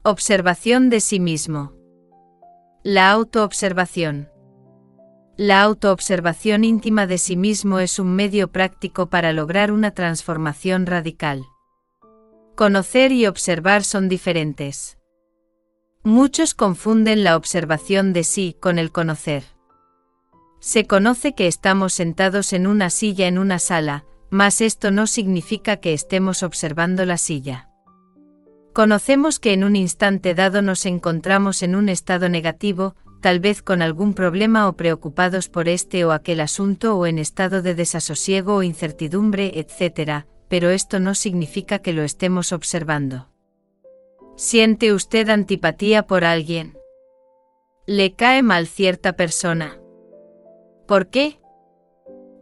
Observación de sí mismo. La autoobservación. La autoobservación íntima de sí mismo es un medio práctico para lograr una transformación radical. Conocer y observar son diferentes. Muchos confunden la observación de sí con el conocer. Se conoce que estamos sentados en una silla en una sala, mas esto no significa que estemos observando la silla. Conocemos que en un instante dado nos encontramos en un estado negativo, tal vez con algún problema o preocupados por este o aquel asunto o en estado de desasosiego o incertidumbre, etc., pero esto no significa que lo estemos observando. ¿Siente usted antipatía por alguien? ¿Le cae mal cierta persona? ¿Por qué?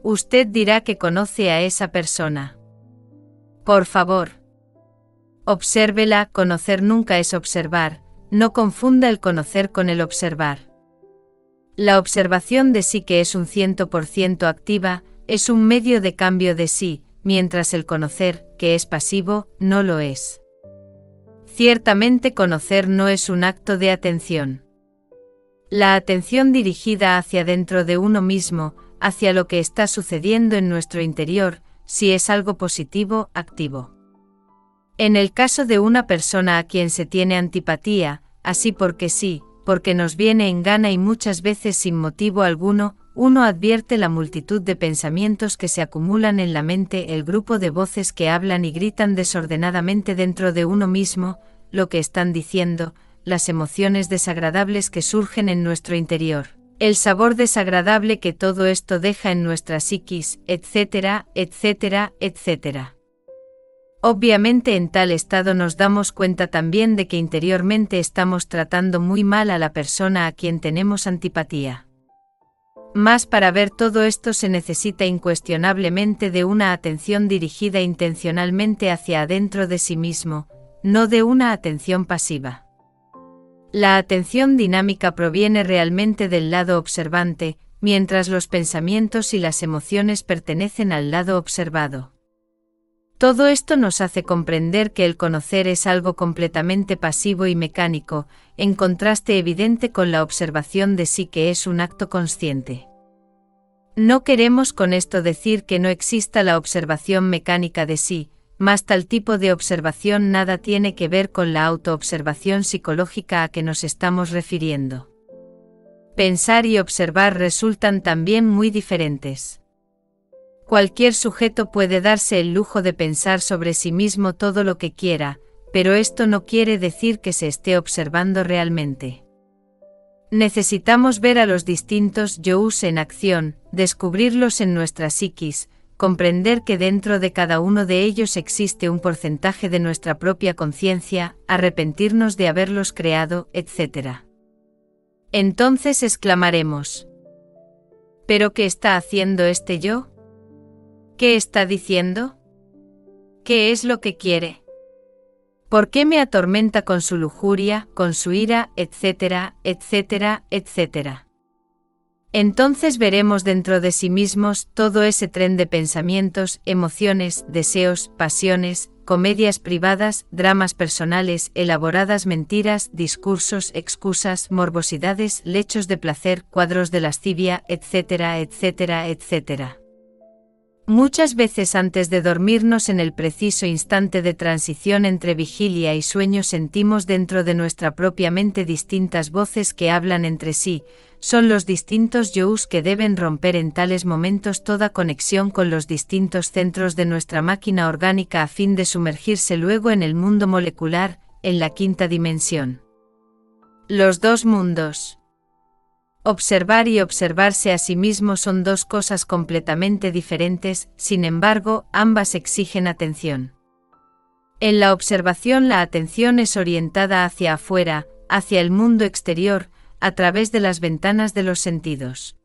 Usted dirá que conoce a esa persona. Por favor. Obsérvela. Conocer nunca es observar, no confunda el conocer con el observar. La observación de sí, que es un 100% activa, es un medio de cambio de sí, mientras el conocer, que es pasivo, no lo es. Ciertamente conocer no es un acto de atención. La atención dirigida hacia dentro de uno mismo, hacia lo que está sucediendo en nuestro interior, sí es algo positivo, activo. En el caso de una persona a quien se tiene antipatía, así porque sí, porque nos viene en gana y muchas veces sin motivo alguno, uno advierte la multitud de pensamientos que se acumulan en la mente, el grupo de voces que hablan y gritan desordenadamente dentro de uno mismo, lo que están diciendo, las emociones desagradables que surgen en nuestro interior, el sabor desagradable que todo esto deja en nuestra psiquis, etcétera, etcétera, etcétera. Obviamente en tal estado nos damos cuenta también de que interiormente estamos tratando muy mal a la persona a quien tenemos antipatía. Mas para ver todo esto se necesita incuestionablemente de una atención dirigida intencionalmente hacia adentro de sí mismo, no de una atención pasiva. La atención dinámica proviene realmente del lado observante, mientras los pensamientos y las emociones pertenecen al lado observado. Todo esto nos hace comprender que el conocer es algo completamente pasivo y mecánico, en contraste evidente con la observación de sí, que es un acto consciente. No queremos con esto decir que no exista la observación mecánica de sí, mas tal tipo de observación nada tiene que ver con la autoobservación psicológica a que nos estamos refiriendo. Pensar y observar resultan también muy diferentes. Cualquier sujeto puede darse el lujo de pensar sobre sí mismo todo lo que quiera, pero esto no quiere decir que se esté observando realmente. Necesitamos ver a los distintos yous en acción, descubrirlos en nuestra psiquis, comprender que dentro de cada uno de ellos existe un porcentaje de nuestra propia conciencia, arrepentirnos de haberlos creado, etc. Entonces exclamaremos: ¿pero qué está haciendo este yo? ¿Qué está diciendo? ¿Qué es lo que quiere? ¿Por qué me atormenta con su lujuria, con su ira, etcétera, etcétera, etcétera? Entonces veremos dentro de sí mismos todo ese tren de pensamientos, emociones, deseos, pasiones, comedias privadas, dramas personales, elaboradas mentiras, discursos, excusas, morbosidades, lechos de placer, cuadros de lascivia, etcétera, etcétera, etcétera. Muchas veces antes de dormirnos, en el preciso instante de transición entre vigilia y sueño, sentimos dentro de nuestra propia mente distintas voces que hablan entre sí. Son los distintos yous que deben romper en tales momentos toda conexión con los distintos centros de nuestra máquina orgánica a fin de sumergirse luego en el mundo molecular, en la quinta dimensión. Los dos mundos. Observar y observarse a sí mismo son dos cosas completamente diferentes, sin embargo, ambas exigen atención. En la observación la atención es orientada hacia afuera, hacia el mundo exterior, a través de las ventanas de los sentidos.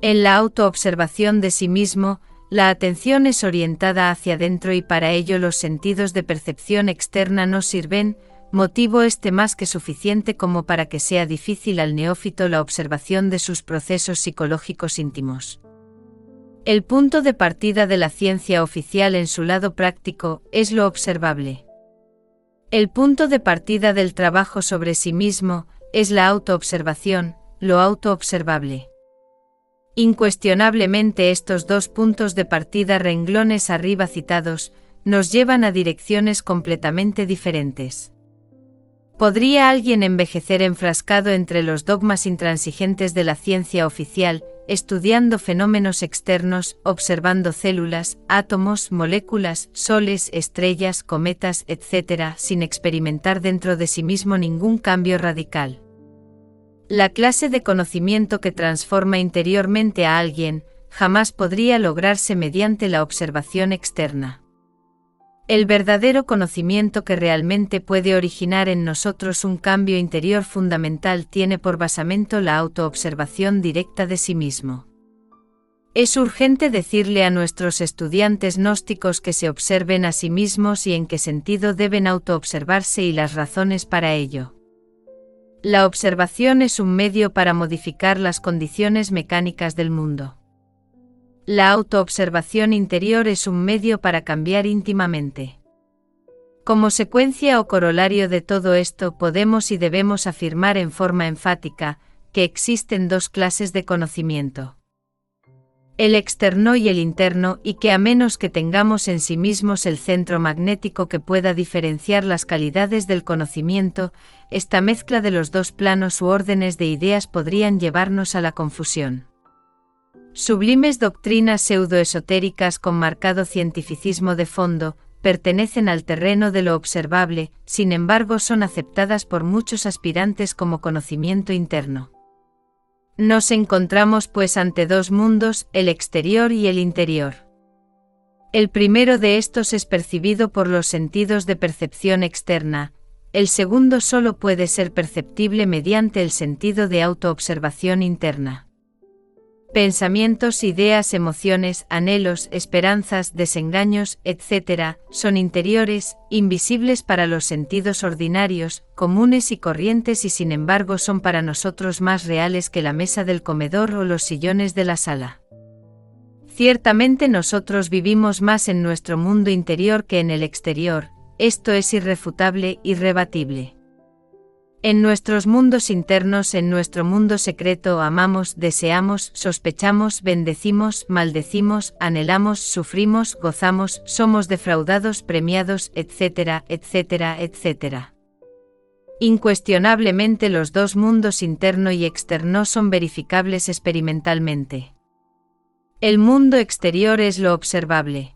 En la autoobservación de sí mismo, la atención es orientada hacia adentro y para ello los sentidos de percepción externa no sirven, motivo este más que suficiente como para que sea difícil al neófito la observación de sus procesos psicológicos íntimos. El punto de partida de la ciencia oficial en su lado práctico es lo observable. El punto de partida del trabajo sobre sí mismo es la autoobservación, lo autoobservable. Incuestionablemente estos dos puntos de partida renglones arriba citados nos llevan a direcciones completamente diferentes. ¿Podría alguien envejecer enfrascado entre los dogmas intransigentes de la ciencia oficial, estudiando fenómenos externos, observando células, átomos, moléculas, soles, estrellas, cometas, etc., sin experimentar dentro de sí mismo ningún cambio radical? La clase de conocimiento que transforma interiormente a alguien jamás podría lograrse mediante la observación externa. El verdadero conocimiento que realmente puede originar en nosotros un cambio interior fundamental tiene por basamento la autoobservación directa de sí mismo. Es urgente decirle a nuestros estudiantes gnósticos que se observen a sí mismos y en qué sentido deben autoobservarse y las razones para ello. La observación es un medio para modificar las condiciones mecánicas del mundo. La autoobservación interior es un medio para cambiar íntimamente. Como secuencia o corolario de todo esto podemos y debemos afirmar en forma enfática que existen dos clases de conocimiento. El externo y el interno, y que a menos que tengamos en sí mismos el centro magnético que pueda diferenciar las calidades del conocimiento, esta mezcla de los dos planos u órdenes de ideas podrían llevarnos a la confusión. Sublimes doctrinas pseudoesotéricas con marcado cientificismo de fondo, pertenecen al terreno de lo observable, sin embargo son aceptadas por muchos aspirantes como conocimiento interno. Nos encontramos pues ante dos mundos, el exterior y el interior. El primero de estos es percibido por los sentidos de percepción externa, el segundo solo puede ser perceptible mediante el sentido de autoobservación interna. Pensamientos, ideas, emociones, anhelos, esperanzas, desengaños, etc., son interiores, invisibles para los sentidos ordinarios, comunes y corrientes y sin embargo son para nosotros más reales que la mesa del comedor o los sillones de la sala. Ciertamente nosotros vivimos más en nuestro mundo interior que en el exterior, esto es irrefutable, irrebatible. En nuestros mundos internos, en nuestro mundo secreto, amamos, deseamos, sospechamos, bendecimos, maldecimos, anhelamos, sufrimos, gozamos, somos defraudados, premiados, etc., etc., etc. Incuestionablemente los dos mundos interno y externo son verificables experimentalmente. El mundo exterior es lo observable.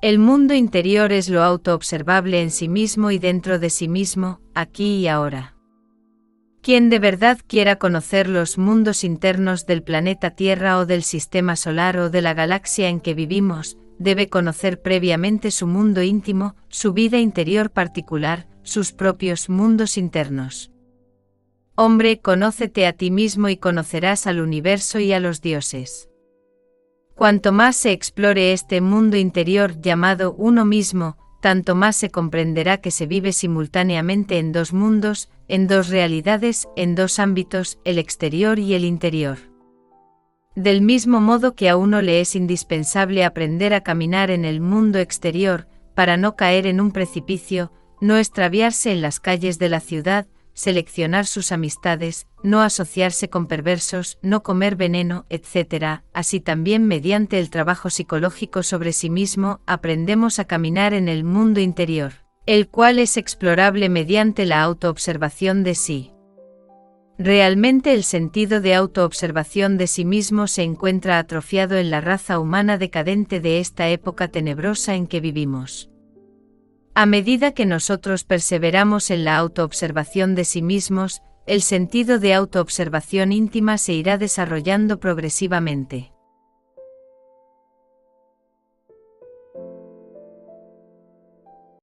El mundo interior es lo autoobservable en sí mismo y dentro de sí mismo, aquí y ahora. Quien de verdad quiera conocer los mundos internos del planeta Tierra o del sistema solar o de la galaxia en que vivimos, debe conocer previamente su mundo íntimo, su vida interior particular, sus propios mundos internos. Hombre, conócete a ti mismo y conocerás al universo y a los dioses. Cuanto más se explore este mundo interior llamado uno mismo, tanto más se comprenderá que se vive simultáneamente en dos mundos, en dos realidades, en dos ámbitos, el exterior y el interior. Del mismo modo que a uno le es indispensable aprender a caminar en el mundo exterior, para no caer en un precipicio, no extraviarse en las calles de la ciudad, seleccionar sus amistades, no asociarse con perversos, no comer veneno, etc., así también mediante el trabajo psicológico sobre sí mismo aprendemos a caminar en el mundo interior, el cual es explorable mediante la autoobservación de sí. Realmente el sentido de autoobservación de sí mismo se encuentra atrofiado en la raza humana decadente de esta época tenebrosa en que vivimos. A medida que nosotros perseveramos en la autoobservación de sí mismos, el sentido de autoobservación íntima se irá desarrollando progresivamente.